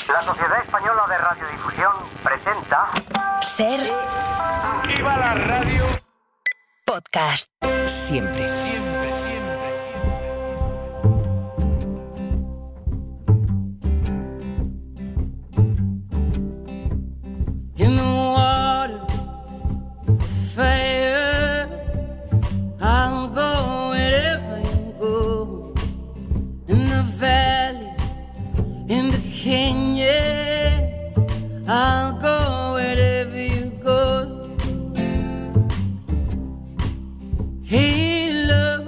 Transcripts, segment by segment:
La Sociedad Española de Radiodifusión presenta... Ser... Aquí va la radio. Podcast. Siempre. In the water, fire, I'll go wherever you go. In the valley, in the canyons, I'll go wherever you go. Hey, love,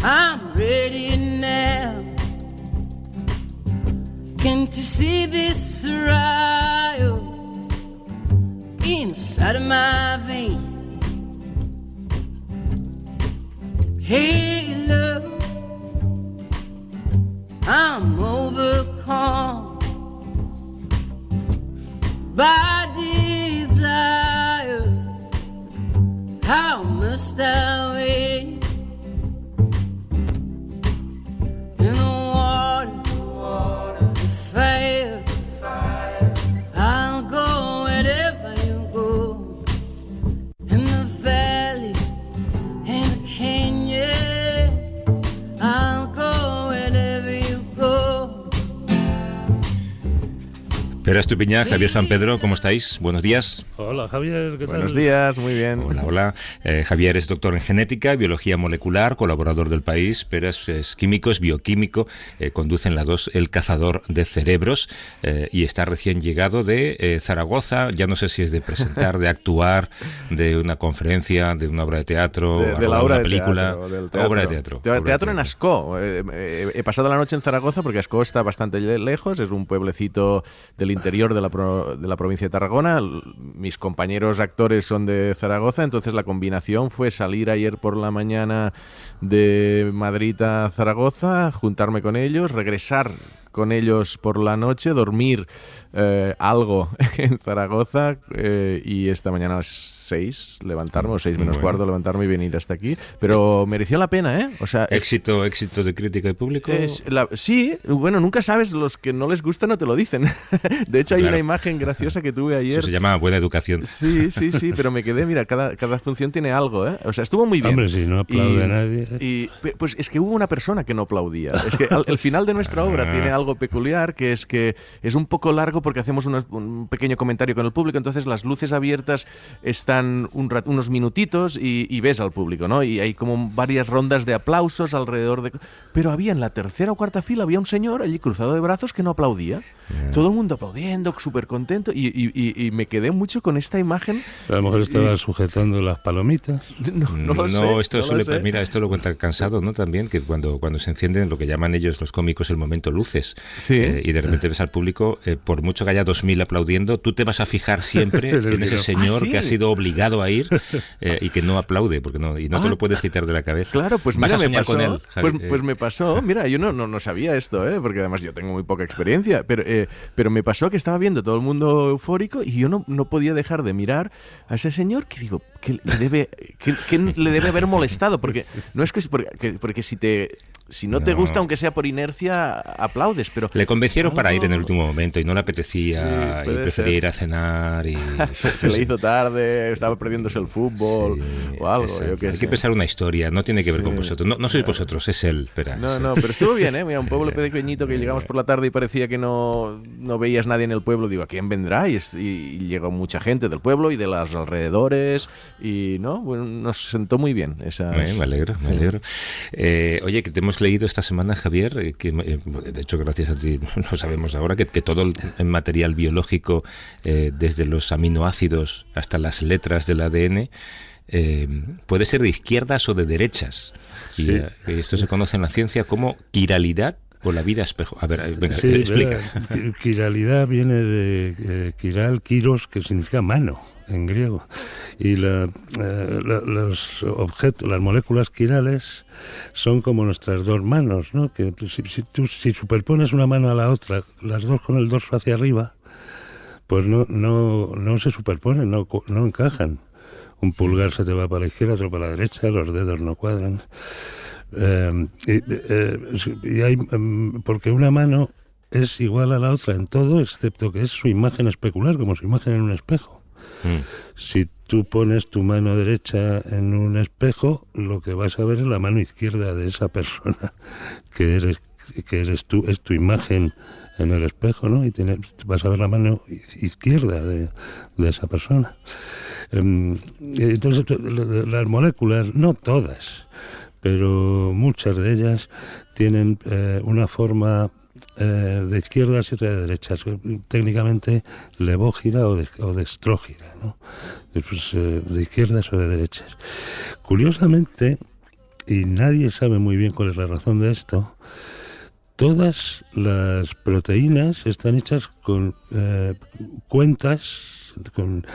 I'm ready now. Can't you see this riot inside of my veins? Hey, love, I'm overcome by desire. How must I wait? In the water, the fire, I'll go wherever you go. In the valley, in the canyon, I'll go wherever you go. Pera Estupiñán, Javier San Pedro, ¿cómo estáis? Buenos días. Hola Javier, ¿qué tal? Buenos días, muy bien. Hola. Javier es doctor en genética, biología molecular, colaborador del País. Pera es químico, es bioquímico, conduce en la 2 El Cazador de Cerebros y está recién llegado de Zaragoza. Ya no sé si es de presentar, de actuar, de una conferencia, de una obra de teatro, de la obra una película. Obra de teatro. Teatro en Ascó. He pasado la noche en Zaragoza porque Ascó está bastante lejos, es un pueblecito del interior de la provincia de Tarragona. Mis compañeros actores son de Zaragoza, entonces la combinación fue salir ayer por la mañana de Madrid a Zaragoza, juntarme con ellos, regresar con ellos por la noche, dormir algo en Zaragoza y esta mañana a las 6 levantarme, o 6 menos cuarto levantarme y venir hasta aquí. Pero mereció la pena, ¿eh? O sea, éxito de crítica y público. Sí, bueno, nunca sabes, los que no les gusta no te lo dicen. De hecho, hay Claro. una imagen graciosa que tuve ayer. Eso se llama buena educación. Sí, pero me quedé, mira, cada función tiene algo, ¿eh? O sea, estuvo muy bien. Hombre, si no aplaude nadie. Pues es que hubo una persona que no aplaudía. Es que el final de nuestra obra tiene algo peculiar, que es un poco largo porque hacemos un pequeño comentario con el público, entonces las luces abiertas están unos minutitos y ves al público, ¿no? Y hay como varias rondas de aplausos alrededor de... Pero había en la tercera o cuarta fila, había un señor allí cruzado de brazos que no aplaudía. Todo el mundo aplaudiendo, súper contento, y me quedé mucho con esta imagen. A lo mejor estaba sujetando las palomitas. No lo sé. Mira, esto lo cuenta Cansado, ¿no? También, que cuando se encienden lo que llaman ellos los cómicos el momento luces, Sí. Y de repente ves al público, por mucho que haya 2000 aplaudiendo, tú te vas a fijar siempre en ese señor ¿sí? que ha sido obligado a ir y que no aplaude, porque no te lo puedes quitar de la cabeza. Claro, pues vas mira, a soñar me pasó, con él, Javi. pues me pasó, mira, yo no sabía esto, porque además yo tengo muy poca experiencia, pero me pasó que estaba viendo todo el mundo eufórico y yo no podía dejar de mirar a ese señor que digo, que le debe haber molestado, porque no es que porque si no te gusta, aunque sea por inercia, aplaudes, pero... Le convencieron para ir en el último momento y no le apetecía, Sí, y puede prefería ser. ir a cenar y... se le hizo tarde, estaba perdiéndose el fútbol o algo, exacto. yo qué Hay sé. que pensar una historia, no tiene que ver con vosotros. No sois vosotros, es él. Pero Estuvo bien, ¿eh? Mira, un pueblo pequeñito que llegamos por la tarde y parecía que no veías nadie en el pueblo. Digo, ¿a quién vendrá? Y llegó mucha gente del pueblo y de los alrededores y, ¿no? Bueno, nos sentó muy bien. Me alegro. Oye, que te hemos leído esta semana, Javier, que de hecho gracias a ti lo sabemos ahora, que todo el material biológico, desde los aminoácidos hasta las letras del ADN, puede ser de izquierdas o de derechas. Sí, y esto se conoce en la ciencia como quiralidad o la vida espejo. A ver, venga, Sí, explica. Quiralidad viene de quiral, kiros, que significa mano en griego. Y los objetos, las moléculas quirales son como nuestras dos manos, ¿no? Que si superpones una mano a la otra, las dos con el dorso hacia arriba, pues no se superponen, no encajan. Un pulgar se te va para la izquierda, otro para la derecha, los dedos no cuadran. Porque una mano es igual a la otra en todo, excepto que es su imagen especular, como su imagen en un espejo. Si tú pones tu mano derecha en un espejo, lo que vas a ver es la mano izquierda de esa persona que eres tú, es tu imagen en el espejo, ¿no? Y vas a ver la mano izquierda de esa persona. Entonces, las moléculas, no todas, pero muchas de ellas tienen una forma de izquierdas y otra de derechas, técnicamente levógira o dextrógira, ¿no? Pues, de izquierdas o de derechas. Curiosamente, y nadie sabe muy bien cuál es la razón de esto, todas las proteínas están hechas con cuentas, con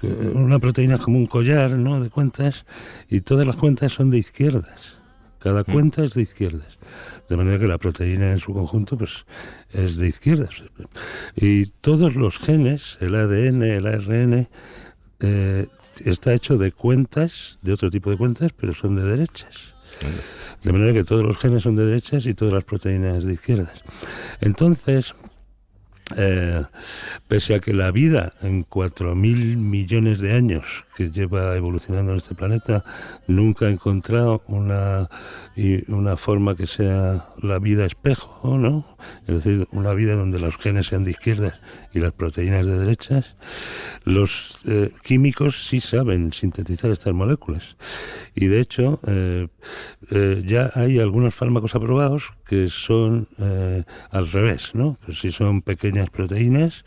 una proteína como un collar, ¿no?, de cuentas, y todas las cuentas son de izquierdas. Cada cuenta es de izquierdas. De manera que la proteína en su conjunto pues es de izquierdas. Y todos los genes, el ADN, el ARN, está hecho de cuentas, de otro tipo de cuentas, pero son de derechas. De manera que todos los genes son de derechas y todas las proteínas de izquierdas. Entonces, pese a que la vida en 4.000 millones de años que lleva evolucionando en este planeta nunca ha encontrado una forma que sea la vida espejo, ¿no? Es decir, una vida donde los genes sean de izquierdas y las proteínas de derechas, los químicos sí saben sintetizar estas moléculas. Y de hecho, ya hay algunos fármacos aprobados que son al revés, ¿no? Pues si son pequeñas proteínas,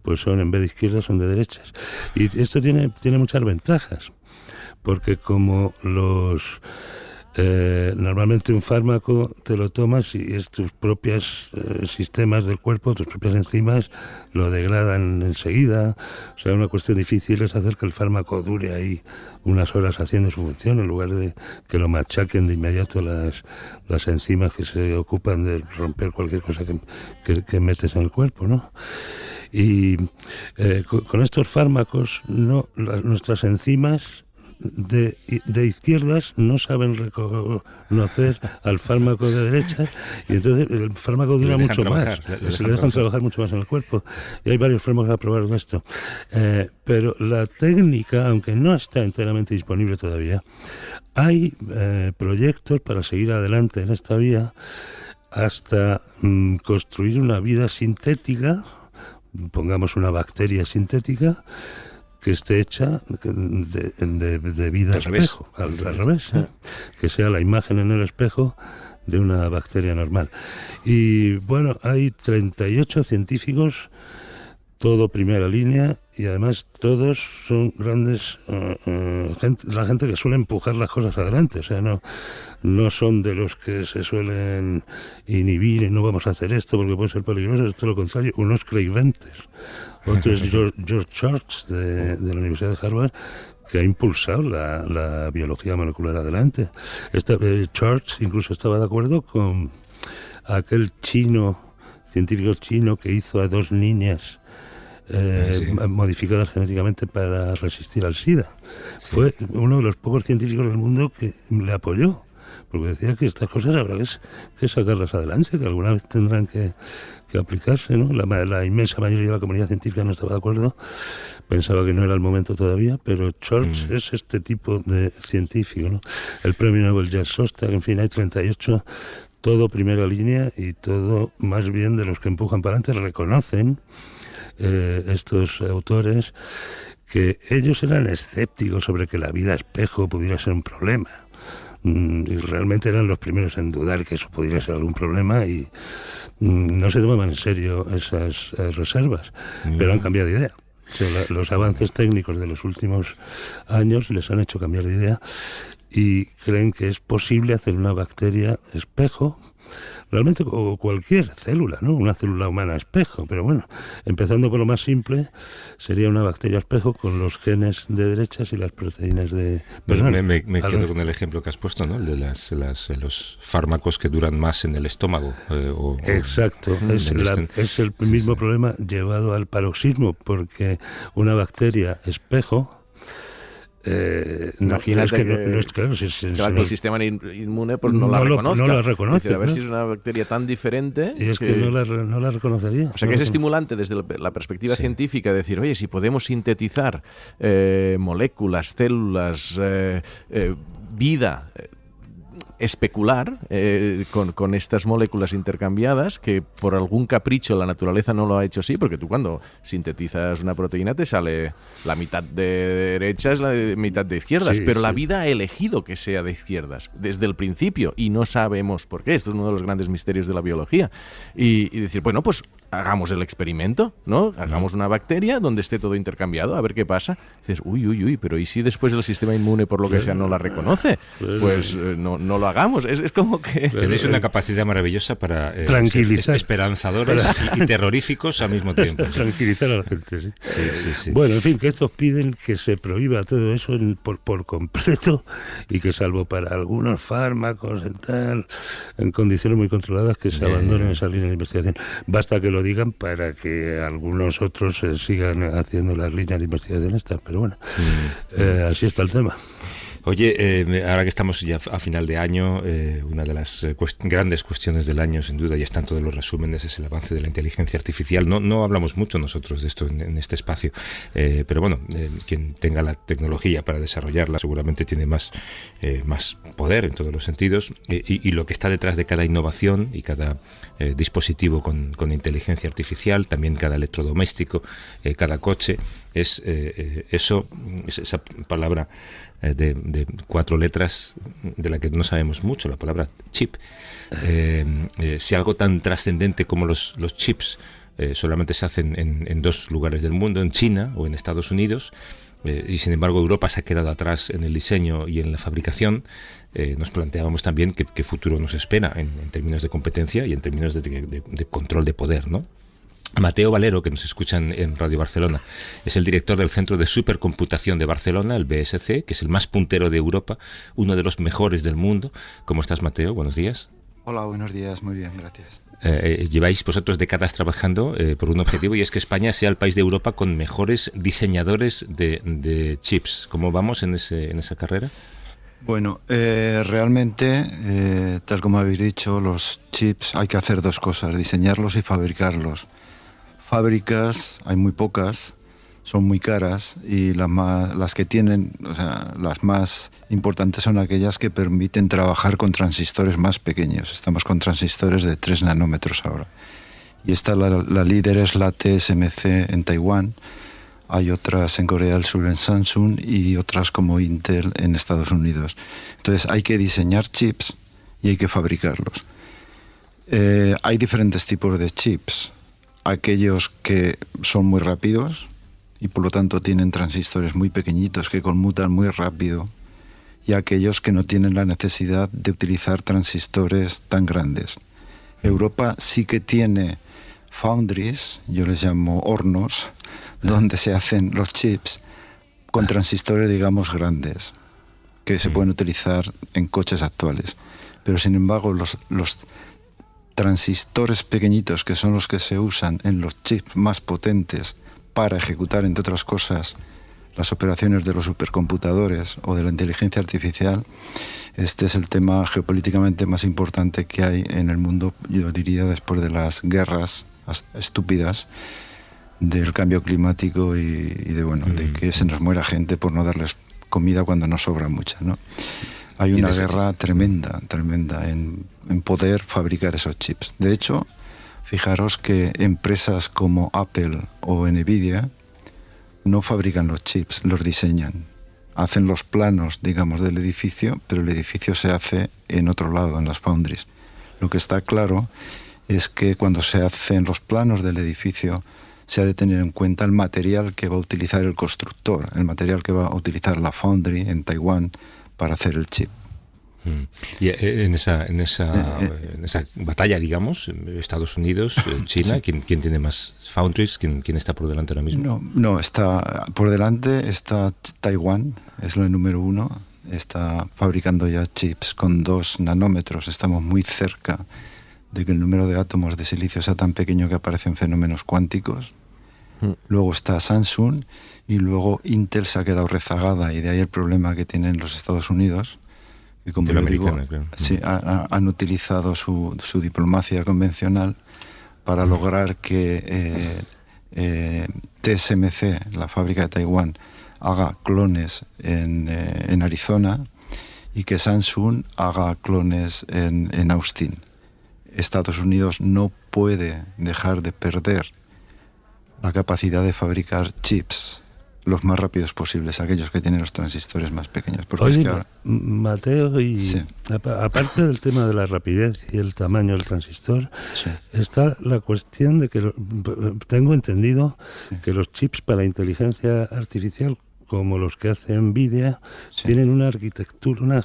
pues son, en vez de izquierdas, son de derechas. Y esto tiene muchas ventajas, porque como normalmente un fármaco te lo tomas y tus propios sistemas del cuerpo, tus propias enzimas lo degradan enseguida. O sea, una cuestión difícil es hacer que el fármaco dure ahí unas horas haciendo su función, en lugar de que lo machaquen de inmediato las enzimas que se ocupan de romper cualquier cosa que metes en el cuerpo, ¿no? Y con estos fármacos, nuestras enzimas de izquierdas no saben reconocer al fármaco de derechas, y entonces el fármaco dura mucho más, se le dejan trabajar mucho más en el cuerpo, y hay varios fármacos aprobados de esto. Pero la técnica, aunque no está enteramente disponible todavía, hay proyectos para seguir adelante en esta vía hasta construir una vida sintética, pongamos una bacteria sintética, que esté hecha de vida espejo, al revés, que sea la imagen en el espejo de una bacteria normal. Y bueno, hay 38 científicos, todo primera línea, y además todos son grandes, la gente que suele empujar las cosas adelante, o sea, no son de los que se suelen inhibir y no vamos a hacer esto porque puede ser peligroso, es todo lo contrario, unos creiventes. Otro es George Church de la Universidad de Harvard, que ha impulsado la biología molecular adelante. Church incluso estaba de acuerdo con aquel científico chino que hizo a 2 niñas modificadas genéticamente para resistir al SIDA. Sí. Fue uno de los pocos científicos del mundo que le apoyó, porque decía que estas cosas habrá que sacarlas adelante, que alguna vez tendrán que aplicarse, ¿no? La inmensa mayoría de la comunidad científica no estaba de acuerdo, pensaba que no era el momento todavía, pero Church es este tipo de científico, ¿no? El premio Nobel Jack Szostak, en fin, hay 38, todo primera línea y todo más bien de los que empujan para adelante, reconocen estos autores que ellos eran escépticos sobre que la vida espejo pudiera ser un problema. Y realmente eran los primeros en dudar que eso pudiera ser algún problema y no se tomaban en serio esas reservas, pero han cambiado de idea. O sea, los avances técnicos de los últimos años les han hecho cambiar de idea y creen que es posible hacer una bacteria espejo, realmente, o cualquier célula, ¿no? Una célula humana espejo, pero bueno, empezando por lo más simple, sería una bacteria espejo con los genes de derechas y las proteínas de... Me quedo con el ejemplo que has puesto, ¿no? El de los fármacos que duran más en el estómago. Exacto, es el mismo problema llevado al paroxismo, porque una bacteria espejo imaginas que no es claro. Claro, que el sistema inmune pues no la reconozca. No la reconoce. Dice, a ver si es una bacteria tan diferente. Y es que no la reconocería. O sea, que es estimulante desde la perspectiva científica decir, oye, si podemos sintetizar moléculas, células, vida, especular con estas moléculas intercambiadas, que por algún capricho la naturaleza no lo ha hecho así, porque tú cuando sintetizas una proteína te sale la mitad de derechas, la mitad de izquierdas, pero la vida ha elegido que sea de izquierdas desde el principio y no sabemos por qué. Esto es uno de los grandes misterios de la biología. Y decir, bueno, pues hagamos el experimento, ¿no? Hagamos una bacteria donde esté todo intercambiado, a ver qué pasa. Dices, uy, pero ¿y si después el sistema inmune, por lo que sea, no la reconoce? Pues no lo hagamos. Es como que... Tenéis una capacidad maravillosa para tranquilizar, esperanzadores y terroríficos al mismo tiempo. Tranquilizar a la gente, sí. Bueno, en fin, que estos piden que se prohíba todo eso por completo y que salvo para algunos fármacos en condiciones muy controladas, que se abandonen esa línea de investigación. Basta que lo digan para que algunos otros sigan haciendo las líneas de investigación estas, pero bueno, así está el tema. Oye, ahora que estamos ya a final de año, una de las grandes cuestiones del año, sin duda, ya están todos los resúmenes, es el avance de la inteligencia artificial. No hablamos mucho nosotros de esto en este espacio, pero bueno, quien tenga la tecnología para desarrollarla seguramente tiene más poder en todos los sentidos, y lo que está detrás de cada innovación y cada dispositivo con inteligencia artificial, también cada electrodoméstico, cada coche, es esa palabra de 4 letras de la que no sabemos mucho, la palabra chip. Si algo tan trascendente como los chips solamente se hacen en 2 lugares del mundo, en China o en Estados Unidos, y sin embargo Europa se ha quedado atrás en el diseño y en la fabricación, nos planteábamos también qué futuro nos espera en términos de competencia y en términos de control de poder, ¿no? Mateo Valero, que nos escuchan en Radio Barcelona, es el director del Centro de Supercomputación de Barcelona, el BSC, que es el más puntero de Europa, uno de los mejores del mundo. ¿Cómo estás, Mateo? Buenos días. Hola, buenos días. Muy bien, gracias. Lleváis vosotros décadas trabajando por un objetivo, y es que España sea el país de Europa con mejores diseñadores de chips. ¿Cómo vamos en esa carrera? Bueno, realmente, tal como habéis dicho, los chips hay que hacer 2 cosas, diseñarlos y fabricarlos. Fábricas hay muy pocas, son muy caras, y las que tienen, o sea, las más importantes son aquellas que permiten trabajar con transistores más pequeños. Estamos con transistores de 3 nanómetros ahora. Y la líder es la TSMC en Taiwán. Hay otras en Corea del Sur, en Samsung, y otras como Intel en Estados Unidos. Entonces hay que diseñar chips y hay que fabricarlos. Hay diferentes tipos de chips. Aquellos que son muy rápidos y por lo tanto tienen transistores muy pequeñitos que conmutan muy rápido, y aquellos que no tienen la necesidad de utilizar transistores tan grandes. Europa sí que tiene foundries, yo les llamo hornos, donde se hacen los chips con transistores, digamos, grandes, que se pueden utilizar en coches actuales. Pero sin embargo, los transistores pequeñitos, que son los que se usan en los chips más potentes para ejecutar, entre otras cosas, las operaciones de los supercomputadores o de la inteligencia artificial, este es el tema geopolíticamente más importante que hay en el mundo, yo diría, después de las guerras estúpidas, del cambio climático y de que se nos muera gente por no darles comida cuando nos sobra mucha, ¿no? Hay una guerra tremenda en poder fabricar esos chips. De hecho, fijaros que empresas como Apple o Nvidia no fabrican los chips, los diseñan. Hacen los planos, digamos, del edificio, pero el edificio se hace en otro lado, en las foundries. Lo que está claro es que cuando se hacen los planos del edificio, se ha de tener en cuenta el material que va a utilizar el constructor, el material que va a utilizar la foundry en Taiwán para hacer el chip. Y en esa batalla, digamos, Estados Unidos, China, ¿quién tiene más foundries? ¿Quién está por delante ahora mismo? No, está por delante está Taiwán, es el número 1, está fabricando ya chips con 2 nanómetros, estamos muy cerca de que el número de átomos de silicio sea tan pequeño que aparecen fenómenos cuánticos. luego está Samsung y luego Intel se ha quedado rezagada, y de ahí el problema que tienen los Estados Unidos, que como yo digo, claro. sí, han utilizado su diplomacia convencional para lograr que TSMC, la fábrica de Taiwán, haga clones en Arizona, y que Samsung haga clones en Austin. Estados Unidos no puede dejar de perder la capacidad de fabricar chips los más rápidos posibles, aquellos que tienen los transistores más pequeños. Porque Oye, es que ahora... Mateo, y Sí. aparte del tema de la rapidez y el tamaño del transistor, Sí. está la cuestión de que tengo entendido Sí. que los chips para inteligencia artificial, como los que hace Nvidia, Sí. tienen una arquitectura,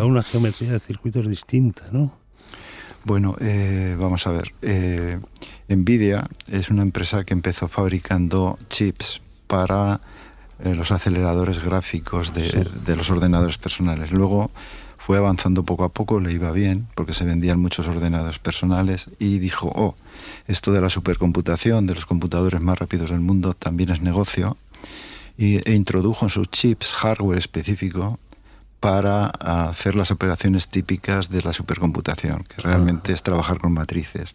una geometría de circuitos distinta, ¿no? Bueno, vamos a ver. Nvidia es una empresa que empezó fabricando chips para los aceleradores gráficos de los ordenadores personales. Luego fue avanzando poco a poco, le iba bien, porque se vendían muchos ordenadores personales, y dijo, esto de la supercomputación, de los computadores más rápidos del mundo, también es negocio, e introdujo en sus chips hardware específico para hacer las operaciones típicas de la supercomputación, que realmente es trabajar con matrices.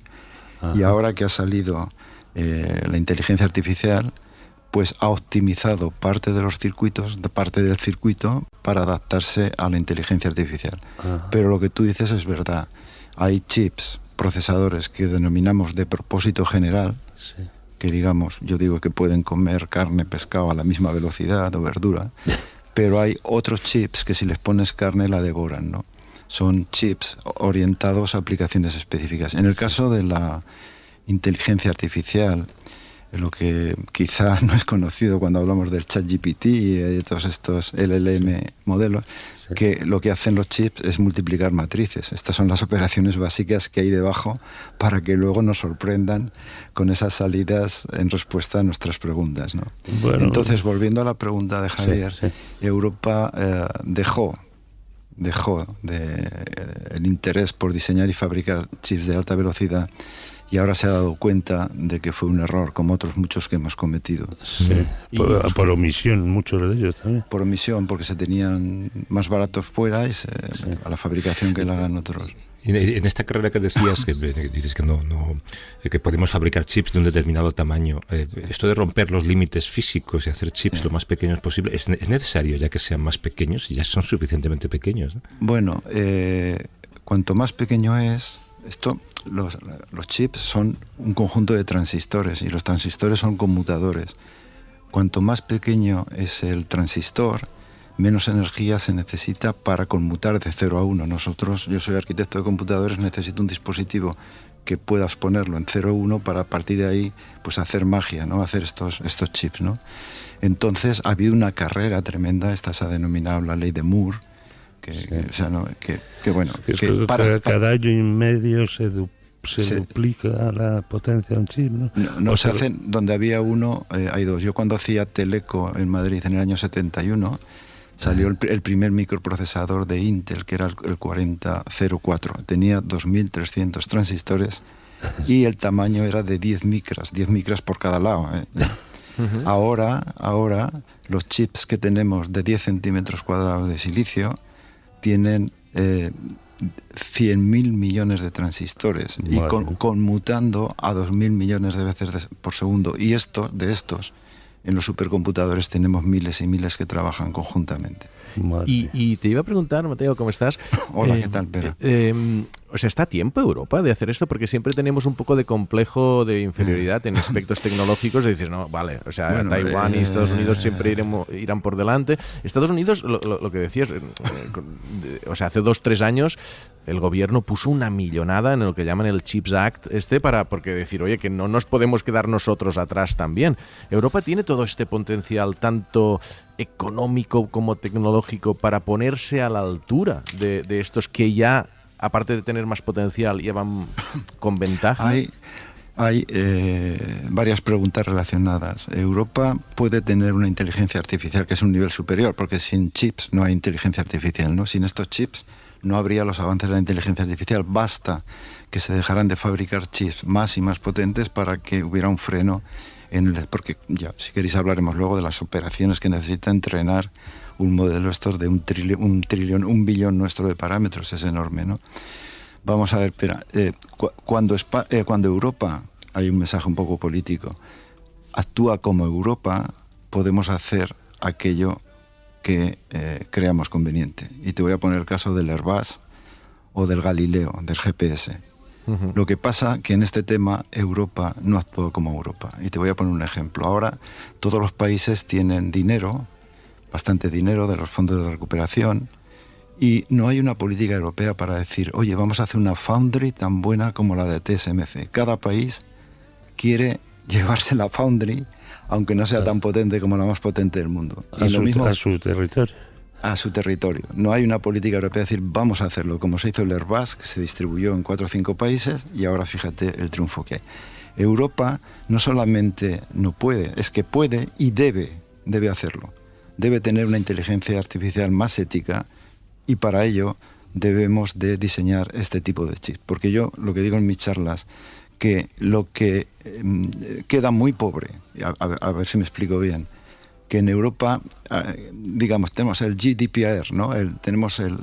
Y ahora que ha salido la inteligencia artificial, pues ha optimizado parte de los circuitos, parte del circuito, para adaptarse a la inteligencia artificial. Pero lo que tú dices es verdad. Hay chips, procesadores que denominamos de propósito general, Sí. que digamos, yo digo que pueden comer carne, pescado a la misma velocidad o verdura, pero hay otros chips que si les pones carne la devoran, ¿no? Son chips orientados a aplicaciones específicas. En el caso de la inteligencia artificial, lo que quizá no es conocido cuando hablamos del ChatGPT y de todos estos LLM modelos, Sí. que lo que hacen los chips es multiplicar matrices. Estas son las operaciones básicas que hay debajo para que luego nos sorprendan con esas salidas en respuesta a nuestras preguntas, ¿no? Bueno, Entonces, volviendo a la pregunta de Javier, sí. Europa dejó el interés por diseñar y fabricar chips de alta velocidad, y ahora se ha dado cuenta de que fue un error, como otros muchos que hemos cometido. Sí. Por omisión, muchos de ellos también. Por omisión, porque se tenían más baratos fuera y a la fabricación que la hagan otros. Y en esta carrera que decías, que dices que que podemos fabricar chips de un determinado tamaño, esto de romper los límites físicos y hacer chips lo más pequeños posible, ¿es necesario ya que sean más pequeños y ya son suficientemente pequeños, ¿no? Bueno, cuanto más pequeño es, los chips son un conjunto de transistores, y los transistores son conmutadores. Cuanto más pequeño es el transistor, menos energía se necesita para conmutar de 0 a 1. Yo soy arquitecto de computadores, necesito un dispositivo que puedas ponerlo en 0 a 1 para a partir de ahí pues hacer magia, ¿no? Hacer estos chips, ¿no? Entonces ha habido una carrera tremenda, esta se ha denominado la ley de Moore, cada año y medio se duplica la potencia de un chip, ¿no? No se hacen, donde había uno, hay dos. Yo cuando hacía Teleco en Madrid en el año 71, salió el primer microprocesador de Intel, que era el 4004. Tenía 2.300 transistores y el tamaño era de 10 micras por cada lado. Ahora los chips que tenemos de 10 centímetros cuadrados de silicio tienen 100.000 millones de transistores y conmutando a 2.000 millones de veces por segundo. Y de estos, en los supercomputadores tenemos miles y miles que trabajan conjuntamente. Y te iba a preguntar, Mateo, ¿cómo estás? Hola, ¿qué tal, Pera? O sea, ¿está a tiempo Europa de hacer esto? Porque siempre tenemos un poco de complejo de inferioridad en aspectos tecnológicos, de decir, no, vale, o sea, bueno, Taiwán y Estados Unidos siempre irán por delante. Estados Unidos, lo que decías, o sea, hace 2-3 años el gobierno puso una millonada en lo que llaman el Chips Act, porque decir, oye, que no nos podemos quedar nosotros atrás también. Europa tiene todo este potencial, tanto económico como tecnológico, para ponerse a la altura de estos que ya, aparte de tener más potencial, ya van con ventaja. Hay varias preguntas relacionadas. Europa puede tener una inteligencia artificial que es un nivel superior, porque sin chips no hay inteligencia artificial, ¿no? Sin estos chips no habría los avances de la inteligencia artificial. Basta que se dejaran de fabricar chips más y más potentes para que hubiera un freno porque ya, si queréis hablaremos luego de las operaciones que necesita entrenar un modelo estos de un billón nuestro de parámetros, es enorme, ¿no? Vamos a ver, cuando Europa, hay un mensaje un poco político, actúa como Europa, podemos hacer aquello que creamos conveniente. Y te voy a poner el caso del Airbus o del Galileo, del GPS. Uh-huh. Lo que pasa que en este tema Europa no actúa como Europa. Y te voy a poner un ejemplo. Ahora todos los países tienen dinero, bastante dinero de los fondos de recuperación, y no hay una política europea para decir, oye, vamos a hacer una foundry tan buena como la de TSMC. Cada país quiere llevarse la foundry, aunque no sea tan potente como la más potente del mundo. A su territorio. A su territorio. No hay una política europea de decir, vamos a hacerlo, como se hizo el Airbus, que se distribuyó en 4 o 5 países, y ahora fíjate el triunfo que hay. Europa no solamente no puede, es que puede y debe hacerlo. Debe tener una inteligencia artificial más ética, y para ello debemos de diseñar este tipo de chips. Porque yo lo que digo en mis charlas, que lo que queda muy pobre, a ver si me explico bien, que en Europa, digamos, tenemos el GDPR, ¿no? Tenemos el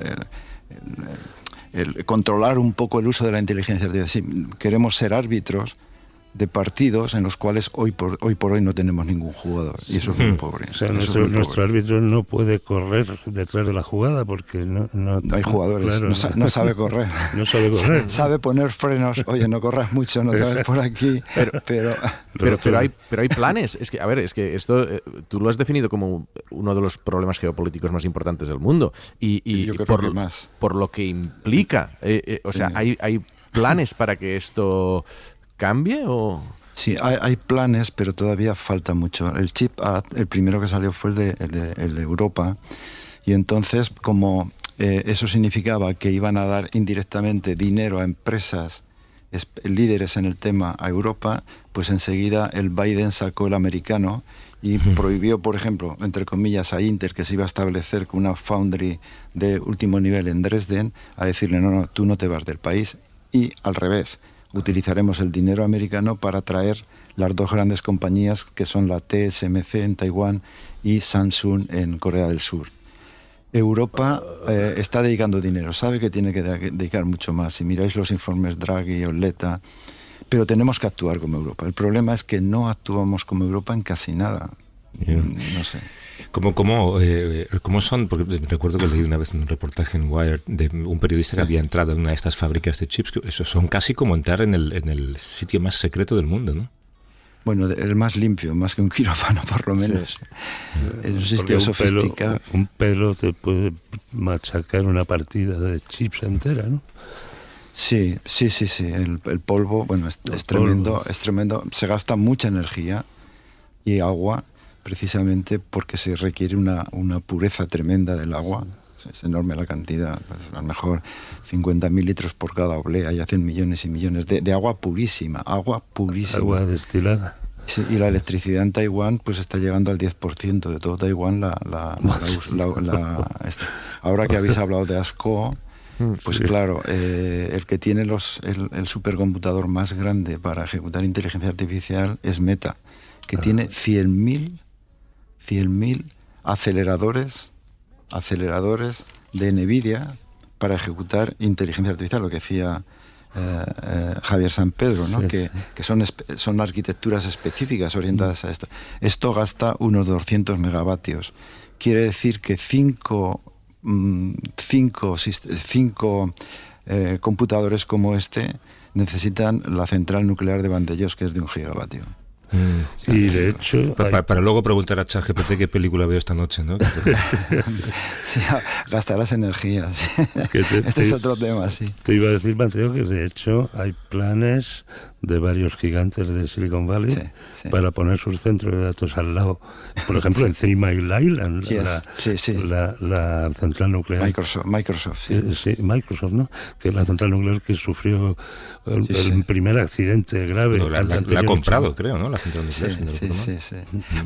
controlar un poco el uso de la inteligencia artificial. Sí, queremos ser árbitros de partidos en los cuales hoy por hoy no tenemos ningún jugador, y eso es muy pobre. O sea, nuestro árbitro no puede correr detrás de la jugada porque no hay jugadores, claro, no sabe correr. No sabe correr. Sabe poner frenos, oye, no corras mucho, no te vas por aquí, pero hay planes. Es que esto tú lo has definido como uno de los problemas geopolíticos más importantes del mundo, y yo creo que más. Por lo que implica, sea, hay planes para que esto cambie, ¿o? Sí, hay planes, pero todavía falta mucho. El Chip Act, el primero que salió fue el de Europa, y entonces como eso significaba que iban a dar indirectamente dinero a empresas líderes en el tema a Europa, pues enseguida el Biden sacó el americano y prohibió, por ejemplo, entre comillas, a Intel, que se iba a establecer con una foundry de último nivel en Dresden, a decirle, no, tú no te vas del país, y al revés. Utilizaremos el dinero americano para traer las 2 grandes compañías que son la TSMC en Taiwán y Samsung en Corea del Sur. Europa está dedicando dinero, sabe que tiene que dedicar mucho más. Si miráis los informes Draghi, Olleta, pero tenemos que actuar como Europa. El problema es que no actuamos como Europa en casi nada. No sé. ¿Cómo son? Porque recuerdo que leí una vez un reportaje en Wired de un periodista que había entrado en una de estas fábricas de chips, que eso son casi como entrar en el sitio más secreto del mundo, ¿no? Bueno, el más limpio, más que un quirófano por lo menos. Es un sitio sofisticado. Un pelo te puede machacar una partida de chips entera, ¿no? Sí. El polvo, bueno, es tremendo, es tremendo. Se gasta mucha energía y agua, precisamente porque se requiere una pureza tremenda del agua. Es enorme la cantidad, pues a lo mejor 50.000 litros por cada oblea, y hacen millones y millones de agua purísima. Agua destilada. Sí, y la electricidad en Taiwán pues está llegando al 10% de todo Taiwán. Ahora que habéis hablado de ASCO, pues sí. Claro, el que tiene el supercomputador más grande para ejecutar inteligencia artificial es Meta, que tiene 100.000 aceleradores de NVIDIA para ejecutar inteligencia artificial, lo que decía Javier San Pedro, ¿no? Sí, que son arquitecturas específicas orientadas a esto. Esto gasta unos 200 megavatios. Quiere decir que 5 computadores como este necesitan la central nuclear de Vandellós, que es de 1 gigavatio. Y de hecho para luego preguntar a ChatGPT qué película veo esta noche, ¿no? Sí, gastarás energías. Este es otro tema, sí. Te iba a decir, Mateo, que de hecho hay planes de varios gigantes de Silicon Valley para poner sus centros de datos al lado. Por ejemplo, en 3 Mile Island, la central nuclear. Microsoft. Sí, Microsoft, ¿no? Que es la central nuclear que sufrió el primer accidente grave. Bueno, la ha comprado, creo, ¿no? La central nuclear. Sí.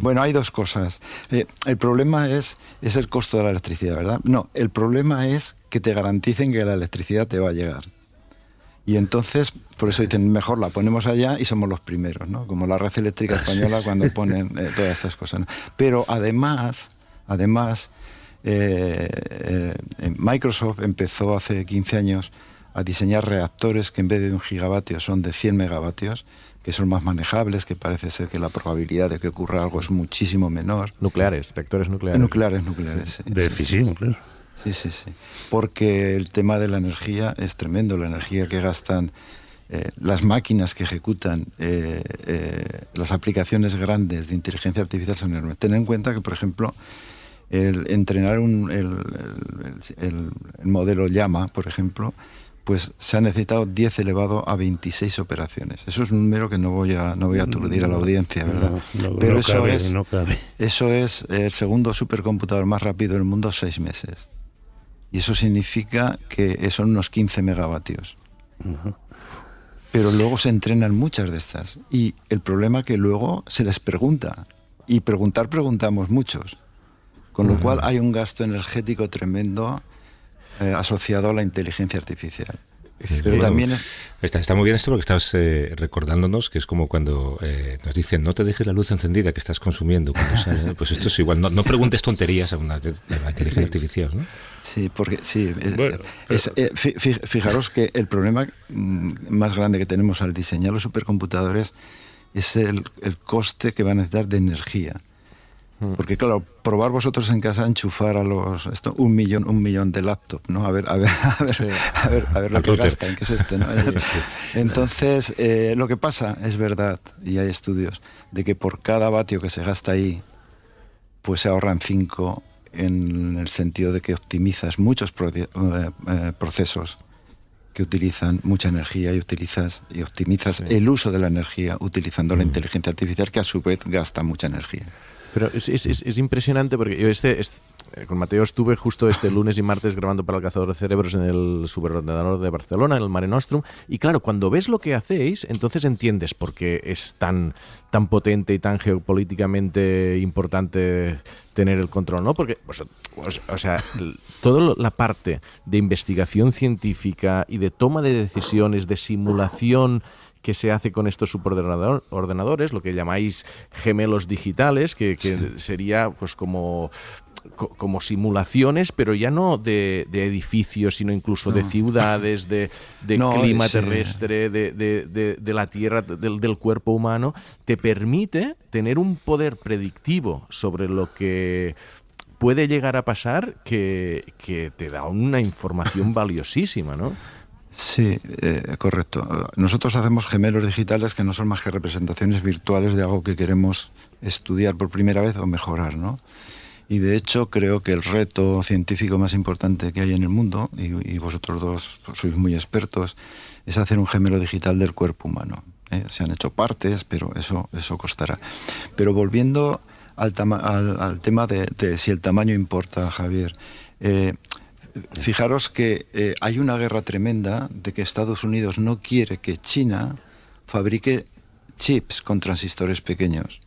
Bueno, hay dos cosas. El problema es el costo de la electricidad, ¿verdad? No, el problema es que te garanticen que la electricidad te va a llegar. Y entonces, por eso dicen, mejor la ponemos allá y somos los primeros, ¿no? Como la red eléctrica española cuando ponen todas estas cosas, ¿no? Pero además, Microsoft empezó hace 15 años a diseñar reactores que en vez de 1 gigavatio son de 100 megavatios, que son más manejables, que parece ser que la probabilidad de que ocurra algo es muchísimo menor. Nucleares, reactores nucleares. Nucleares, sí. De fisión, claro. Sí. Porque el tema de la energía es tremendo, la energía que gastan las máquinas que ejecutan las aplicaciones grandes de inteligencia artificial son enormes. Ten en cuenta que, por ejemplo, el entrenar el modelo Llama, por ejemplo, pues se ha necesitado 10 elevado a 26 operaciones. Eso es un número que no voy a aturdir a la audiencia, ¿verdad? Pero eso es el segundo supercomputador más rápido del mundo, 6 meses. Y eso significa que son unos 15 megavatios. Uh-huh. Pero luego se entrenan muchas de estas. Y el problema es que luego se les pregunta. Y preguntamos muchos. Con lo cual hay un gasto energético tremendo asociado a la inteligencia artificial. Pero también está muy bien esto porque estás recordándonos que es como cuando nos dicen no te dejes la luz encendida que estás consumiendo cuando sale. Pues esto es igual, no preguntes tonterías a la inteligencia artificial, ¿no? Sí, porque sí. Fijaros que el problema más grande que tenemos al diseñar los supercomputadores es el coste que van a necesitar de energía. Porque claro, probar vosotros en casa enchufar a un millón de laptops, ¿no? A ver lo que gastan, que es ¿no? Entonces, lo que pasa es verdad, y hay estudios, de que por cada vatio que se gasta ahí, pues se ahorran 5 en el sentido de que optimizas muchos procesos que utilizan mucha energía y optimizas el uso de la energía utilizando la inteligencia artificial, que a su vez gasta mucha energía. Pero es impresionante porque yo con Mateo estuve justo este lunes y martes grabando para El Cazador de Cerebros en el superordenador de Barcelona, en el Mare Nostrum, y claro, cuando ves lo que hacéis, entonces entiendes por qué es tan potente y tan geopolíticamente importante tener el control, ¿no? Porque, toda la parte de investigación científica y de toma de decisiones, de simulación que se hace con estos superordenadores, lo que llamáis gemelos digitales, que sería pues como simulaciones, pero ya no de edificios, sino incluso de ciudades, de clima terrestre, de la Tierra, del cuerpo humano, te permite tener un poder predictivo sobre lo que puede llegar a pasar que te da una información valiosísima, ¿no? Sí, correcto. Nosotros hacemos gemelos digitales que no son más que representaciones virtuales de algo que queremos estudiar por primera vez o mejorar, ¿no? Y de hecho creo que el reto científico más importante que hay en el mundo, y vosotros dos sois muy expertos, es hacer un gemelo digital del cuerpo humano. Se han hecho partes, pero eso costará. Pero volviendo al tema de si el tamaño importa, Javier, fijaros que hay una guerra tremenda de que Estados Unidos no quiere que China fabrique chips con transistores pequeños.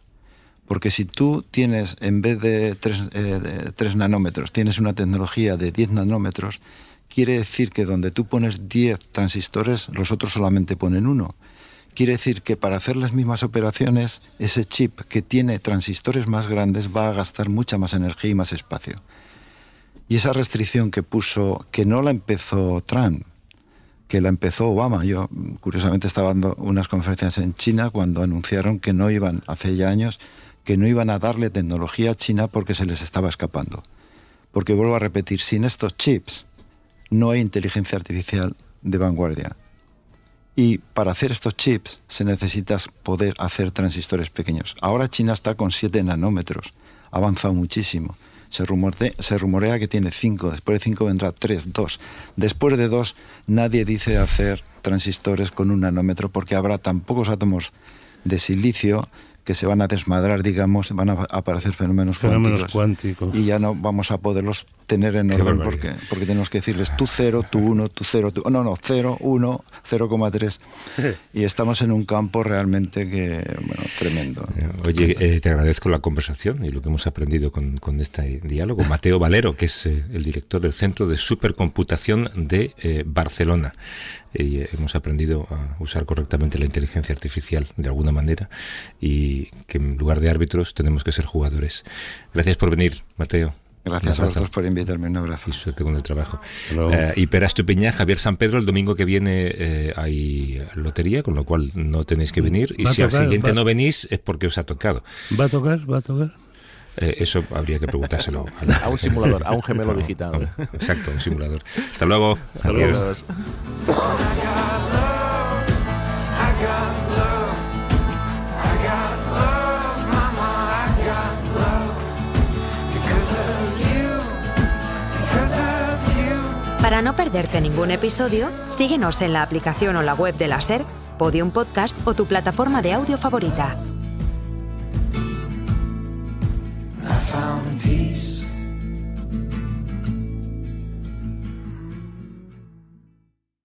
Porque si tú tienes, en vez de 3 nanómetros, tienes una tecnología de 10 nanómetros, quiere decir que donde tú pones 10 transistores, los otros solamente ponen 1. Quiere decir que para hacer las mismas operaciones, ese chip que tiene transistores más grandes va a gastar mucha más energía y más espacio. Y esa restricción que puso, que no la empezó Trump, que la empezó Obama. Yo, curiosamente, estaba dando unas conferencias en China cuando anunciaron que no iban, hace ya años, que no iban a darle tecnología a China porque se les estaba escapando. Porque, vuelvo a repetir, sin estos chips no hay inteligencia artificial de vanguardia. Y para hacer estos chips se necesita poder hacer transistores pequeños. Ahora China está con 7 nanómetros, ha avanzado muchísimo. Se rumorea que tiene 5, después de 5 vendrá 3, 2. Después de 2 nadie dice hacer transistores con 1 nanómetro porque habrá tan pocos átomos de silicio que se van a desmadrar, digamos, van a aparecer fenómenos cuánticos. Y ya no vamos a poderlos tener en orden barbaridad. porque tenemos que decirles tú 0, tú 1, tú 0, tú... No, 0, 1, 0,3. Y estamos en un campo realmente que, bueno, tremendo. Oye, te agradezco la conversación y lo que hemos aprendido con este diálogo. Mateo Valero, que es el director del Centro de Supercomputación de Barcelona. Y hemos aprendido a usar correctamente la inteligencia artificial de alguna manera y que en lugar de árbitros tenemos que ser jugadores. Gracias por venir, Mateo. Gracias a vosotros por invitarme, un abrazo. Y suerte con el trabajo. Y Pera Estupiñá, Javier San Pedro, el domingo que viene hay lotería, con lo cual no tenéis que venir. Y si al siguiente no venís es porque os ha tocado. ¿Va a tocar? Eso habría que preguntárselo a un simulador, a un gemelo digital. Exacto, un simulador. Hasta luego. Hasta luego. Para no perderte ningún episodio, síguenos en la aplicación o la web de la SER, Podium Podcast o tu plataforma de audio favorita. I found peace.